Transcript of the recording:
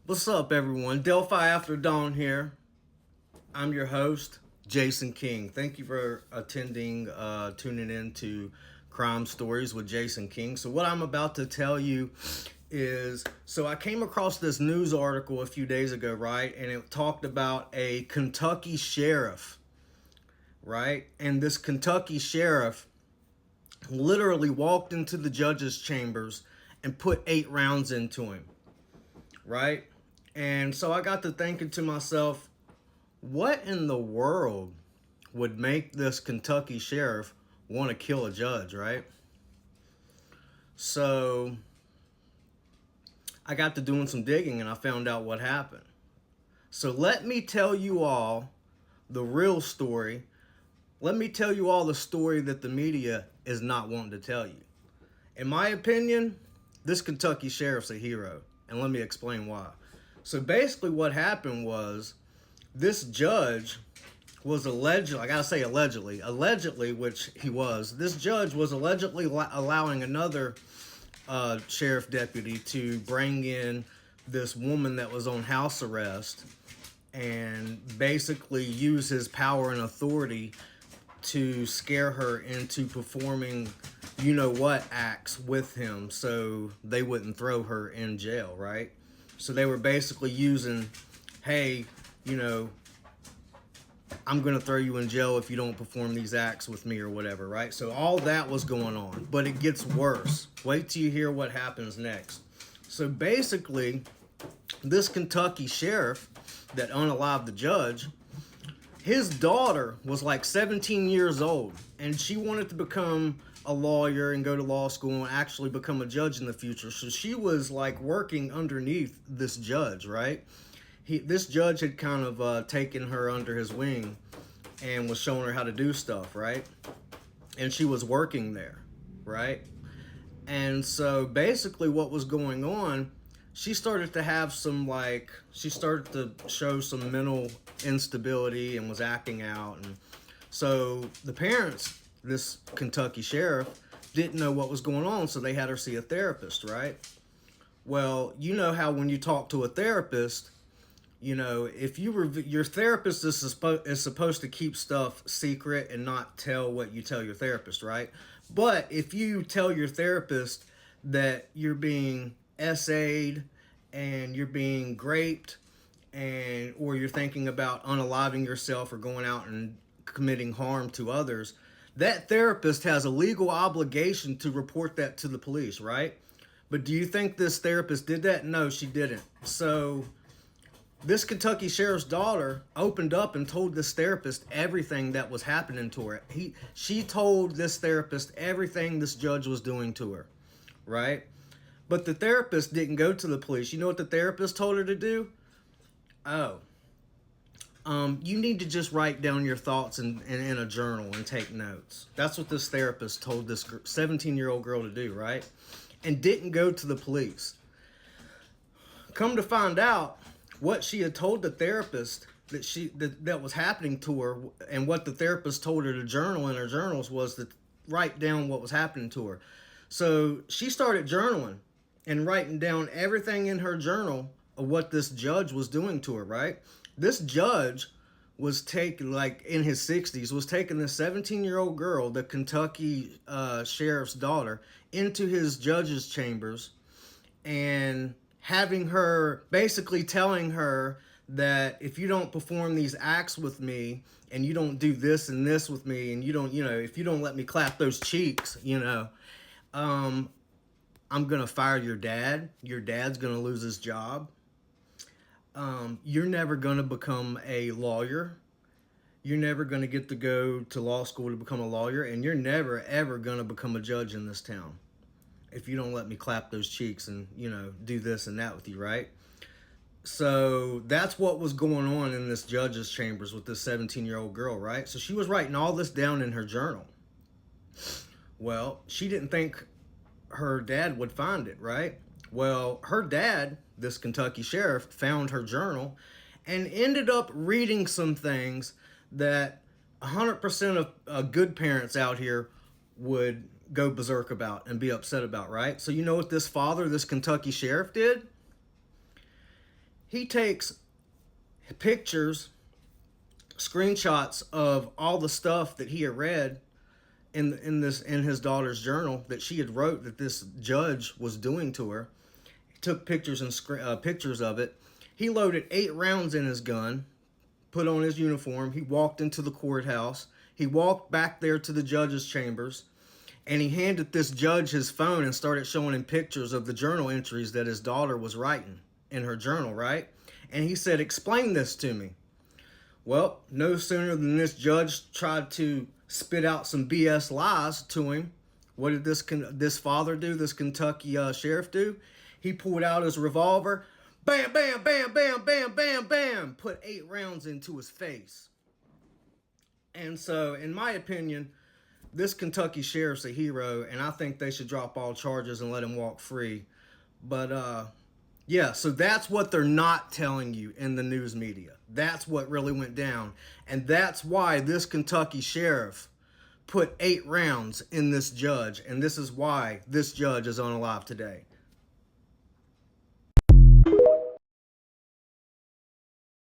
What's up, everyone? Delphi After Dawn here. I'm your host, Jason King. Thank you for tuning in to Crime Stories with Jason King. So, what I'm about to tell you is I came across this news article a few days ago, right? And it talked about a Kentucky sheriff, right? And this Kentucky sheriff literally walked into the judge's chambers and put 8 rounds into him, right? And so I got to thinking to myself, what in the world would make this Kentucky sheriff want to kill a judge, right? So I got to doing some digging and I found out what happened. So let me tell you all the real story. Let me tell you all the story that the media is not wanting to tell you. In my opinion, this Kentucky sheriff's a hero, and let me explain why. So basically what happened was this judge was allegedly, I gotta say allegedly, which he was, this judge was allegedly allowing another sheriff deputy to bring in this woman that was on house arrest and basically use his power and authority to scare her into performing you know what acts with him so they wouldn't throw her in jail, right? So they were basically using, hey, you know, I'm going to throw you in jail if you don't perform these acts with me or whatever, right? So all that was going on, but it gets worse. Wait till you hear what happens next. So basically, this Kentucky sheriff that unalived the judge, his daughter was like 17 years old, and she wanted to become a lawyer and go to law school and actually become a judge in the future. So she was like working underneath this judge, right? This judge had kind of taken her under his wing and was showing her how to do stuff, right? And she was working there, right? And so basically what was going on, she started to have she started to show some mental instability and was acting out. And so the parents, this Kentucky sheriff, didn't know what was going on, so they had her see a therapist, right? Well, you know how when you talk to a therapist, you know, if your therapist is supposed to keep stuff secret and not tell what you tell your therapist, right? But if you tell your therapist that you're being essayed and you're being raped and or you're thinking about unaliving yourself or going out and committing harm to others, that therapist has a legal obligation to report that to the police, right? But do you think this therapist did that? No, she didn't. So this Kentucky sheriff's daughter opened up and told this therapist everything that was happening to her. She told this therapist everything this judge was doing to her, right? But the therapist didn't go to the police. You know what the therapist told her to do? Oh, you need to just write down your thoughts in a journal and take notes. That's what this therapist told this 17-year-old girl to do, right? And didn't go to the police. Come to find out, what she had told the therapist that was happening to her, and what the therapist told her to journal in her journals, was to write down what was happening to her. So she started journaling and writing down everything in her journal of what this judge was doing to her, right? This judge was taking, like in his 60s, was taking this 17-year-old girl, the Kentucky sheriff's daughter, into his judge's chambers and having her, basically telling her that if you don't perform these acts with me and you don't do this and this with me and you don't, you know, if you don't let me clap those cheeks, you know, I'm going to fire your dad. Your dad's going to lose his job. You're never going to become a lawyer. You're never going to get to go to law school to become a lawyer. And you're never, ever going to become a judge in this town if you don't let me clap those cheeks and, you know, do this and that with you, right? So that's what was going on in this judge's chambers with this 17-year-old girl, right? So she was writing all this down in her journal. Well, she didn't think her dad would find it, right? Well, her dad, this Kentucky sheriff, found her journal and ended up reading some things that 100% of good parents out here would go berserk about and be upset about, right? So you know what this father, this Kentucky sheriff, did? He takes pictures, screenshots of all the stuff that he had read in his daughter's journal that she had wrote that this judge was doing to her. He took pictures and pictures of it. He loaded 8 rounds in his gun, put on his uniform. He walked into the courthouse. He walked back there to the judge's chambers, and he handed this judge his phone and started showing him pictures of the journal entries that his daughter was writing in her journal, right? And he said, "Explain this to me." Well, no sooner than this judge tried to spit out some BS lies to him, what did this father do, this Kentucky sheriff do? He pulled out his revolver, bam, bam, bam, bam, bam, bam, bam, put 8 rounds into his face. And so, in my opinion, this Kentucky sheriff's a hero, and I think they should drop all charges and let him walk free. But, yeah, so that's what they're not telling you in the news media. That's what really went down. And that's why this Kentucky sheriff put 8 rounds in this judge. And this is why this judge is unalive today.